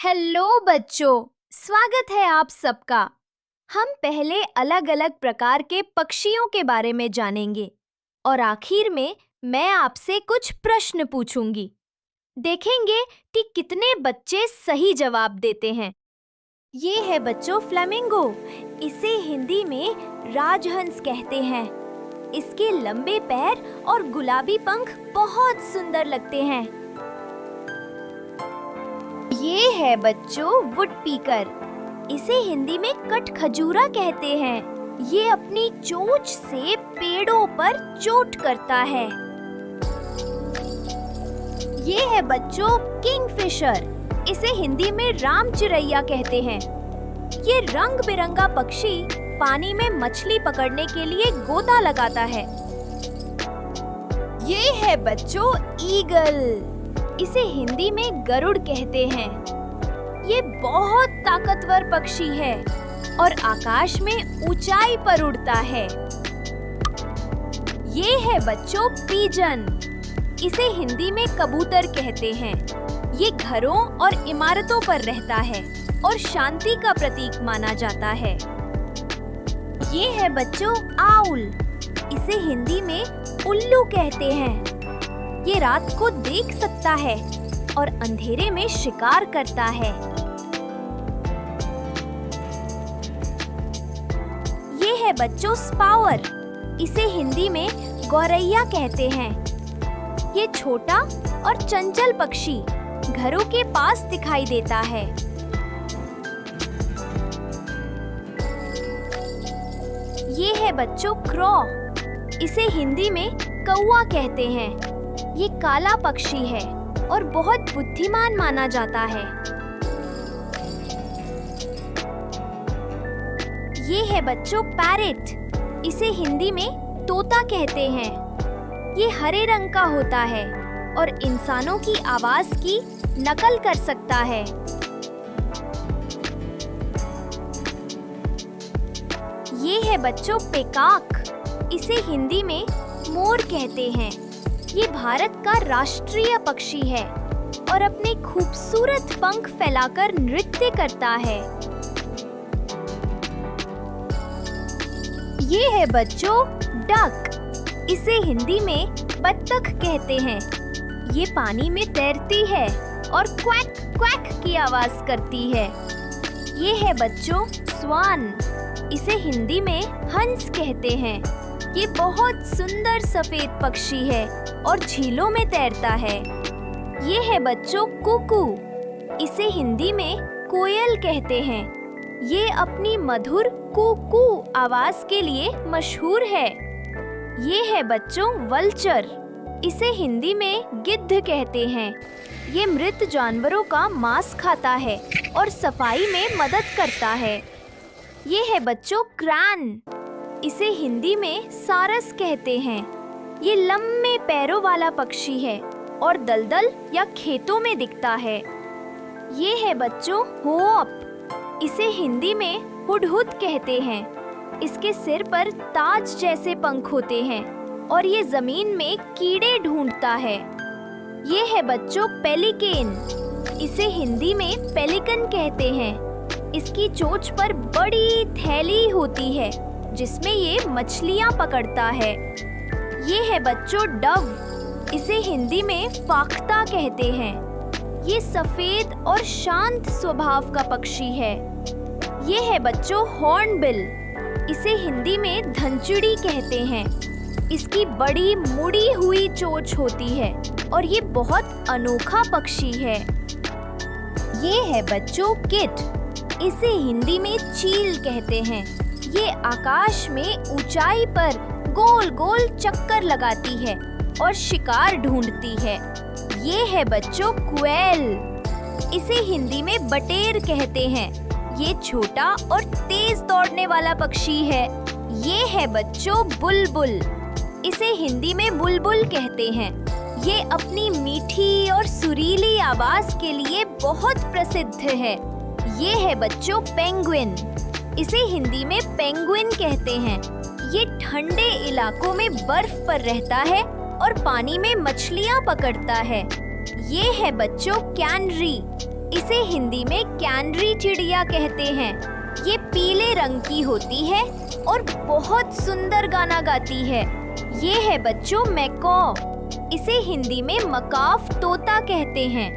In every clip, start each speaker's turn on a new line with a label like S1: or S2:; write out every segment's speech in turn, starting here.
S1: Hello बच्चों, स्वागत है आप सबका। हम पहले अलग-अलग प्रकार के पक्षियों के बारे में जानेंगे और आखिर में मैं आपसे कुछ प्रश्न पूछूंगी। देखेंगे कि कितने बच्चे सही जवाब देते हैं। ये है बच्चों फ्लेमिंगो। इसे हिंदी में राजहंस कहते हैं। इसके लंबे पैर और गुलाबी पंख बहुत सुंदर लगते हैं। ये है बच्चों वुडपीकर। इसे हिंदी में कटखजूरा कहते हैं। ये अपनी चोंच से पेड़ों पर चोट करता है। ये है बच्चों किंगफिशर। इसे हिंदी में राम चिरैया कहते हैं। ये रंग बिरंगा पक्षी पानी में मछली पकड़ने के लिए गोता लगाता है। ये है बच्चों ईगल। इसे हिंदी में गरुड़ कहते हैं। ये बहुत ताकतवर पक्षी है और आकाश में ऊंचाई पर उड़ता है। ये है बच्चों पीजन। इसे हिंदी में कबूतर कहते हैं। ये घरों और इमारतों पर रहता है और शांति का प्रतीक माना जाता है। ये है बच्चों आउल। इसे हिंदी में उल्लू कहते हैं। ये रात को देख सकता है और अंधेरे में शिकार करता है। ये है बच्चों स्पावर। इसे हिंदी में गौरैया कहते हैं। ये छोटा और चंचल पक्षी घरों के पास दिखाई देता है। ये है बच्चों क्रॉ। इसे हिंदी में कौवा कहते हैं। ये काला पक्षी है और बहुत बुद्धिमान माना जाता है। ये है बच्चों पैरेट। इसे हिंदी में तोता कहते हैं। ये हरे रंग का होता है और इंसानों की आवाज की नकल कर सकता है। ये है बच्चों पेकाक। इसे हिंदी में मोर कहते हैं। ये भारत का राष्ट्रीय पक्षी है और अपने खूबसूरत पंख फैलाकर नृत्य करता है। ये है बच्चों डक। इसे हिंदी में बत्तख कहते हैं। ये पानी में तैरती है और क्वैक क्वैक की आवाज करती है। ये है बच्चों स्वान। इसे हिंदी में हंस कहते हैं। ये बहुत सुंदर सफेद पक्षी है और झीलों में तैरता है। ये है बच्चों कुकू। इसे हिंदी में कोयल कहते हैं। ये अपनी मधुर कू-कू आवाज के लिए मशहूर है। ये है बच्चों वल्चर। इसे हिंदी में गिद्ध कहते हैं। ये मृत जानवरों का मांस खाता है और सफाई में मदद करता है। ये है बच्चों क्रैन। इसे हिंदी में सारस कहते हैं। ये लंबे पैरों वाला पक्षी है और दलदल या खेतों में दिखता है। ये है बच्चों होप। इसे हिंदी में हुडहुड कहते हैं। इसके सिर पर ताज जैसे पंख होते हैं और ये जमीन में कीड़े ढूंढता है। ये है बच्चों पेलिकेन। इसे हिंदी में पेलिकन कहते हैं। इसकी चोंच पर बड़ी थैली होती है जिसमें ये मछलियां पकड़ता है। ये है बच्चों डव। इसे हिंदी में फाख्ता कहते हैं। ये सफेद और शांत स्वभाव का पक्षी है। ये है बच्चों हॉर्नबिल। इसे हिंदी में धनचिड़ी कहते हैं। इसकी बड़ी मुड़ी हुई चोंच होती है और ये बहुत अनोखा पक्षी है। ये है बच्चों किट। इसे हिंदी में चील कहते हैं। ये आकाश में ऊंचाई पर गोल गोल चक्कर लगाती है और शिकार ढूंढती है। ये है बच्चों क्वेल। इसे हिंदी में बटेर कहते हैं। ये छोटा और तेज दौड़ने वाला पक्षी है। ये है बच्चों बुलबुल। इसे हिंदी में बुलबुल कहते हैं। ये अपनी मीठी और सुरीली आवाज के लिए बहुत प्रसिद्ध है। ये है बच्चों पेंगुइन। इसे हिंदी में पेंगुइन कहते हैं। ये ठंडे इलाकों में बर्फ पर रहता है और पानी में मछलियां पकड़ता है। ये है बच्चों कैनरी। इसे हिंदी में कैनरी चिड़िया कहते हैं। ये पीले रंग की होती है और बहुत सुंदर गाना गाती है। ये है बच्चों मैकॉ। इसे हिंदी में मकाफ तोता कहते हैं।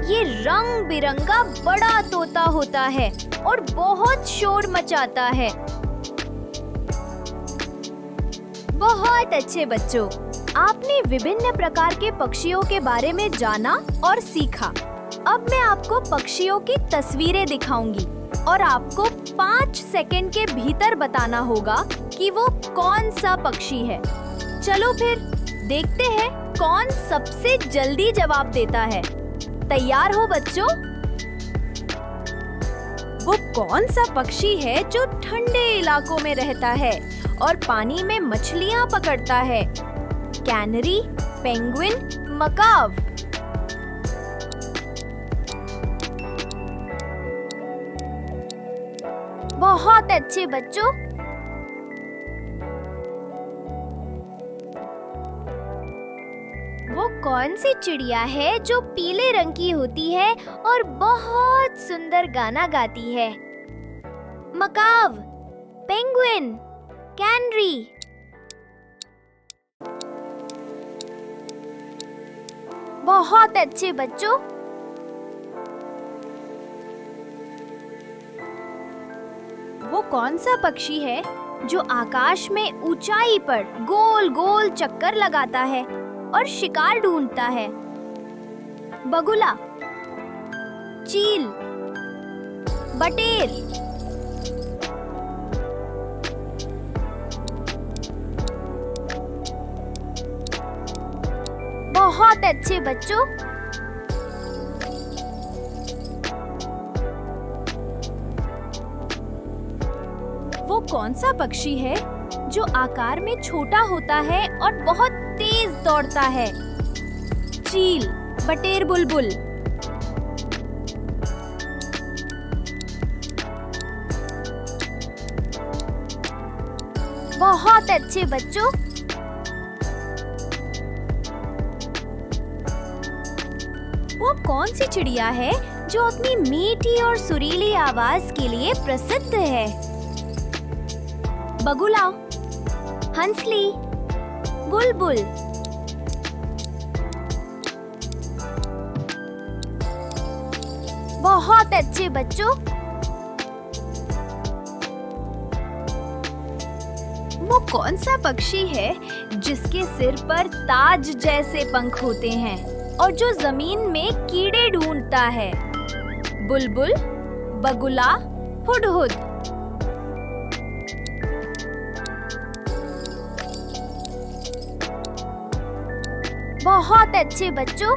S1: ये रंग बिरंगा बड़ा तोता होता है और बहुत शोर मचाता है। बहुत अच्छे बच्चों, आपने विभिन्न प्रकार के पक्षियों के बारे में जाना और सीखा। अब मैं आपको पक्षियों की तस्वीरें दिखाऊंगी और आपको 5 सेकंड के भीतर बताना होगा कि वो कौन सा पक्षी है। चलो फिर देखते हैं कौन सबसे जल्दी जवाब देता है। तैयार हो बच्चों? वो कौन सा पक्षी है जो ठंडे इलाकों में रहता है और पानी में मछलियां पकड़ता है? Canary, penguin, Macau. बहुत अच्छे बच्चों। वो कौन सी चिड़िया है जो पीले रंग की होती है और बहुत सुंदर गाना गाती है? Macau, penguin, canary. बहुत अच्छे बच्चों। वो कौन सा पक्षी है जो आकाश में ऊंचाई पर गोल गोल चक्कर लगाता है और शिकार ढूंढता है? बगुला, चील, बटेर। बहुत अच्छे बच्चों। वो कौन सा पक्षी है जो आकार में छोटा होता है और बहुत तेज दौड़ता है? चील, बटेर, बुलबुल। बहुत अच्छे बच्चों। वो कौन सी चिड़िया है जो अपनी मीठी और सुरीली आवाज के लिए प्रसिद्ध है? बगुला, हंसली, बुलबुल। बहुत अच्छे बच्चों। वो कौन सा पक्षी है जिसके सिर पर ताज जैसे पंख होते हैं और जो जमीन में कीड़े ढूंढता है? बुलबुल, बगुला, हुडहुड। बहुत अच्छे बच्चों।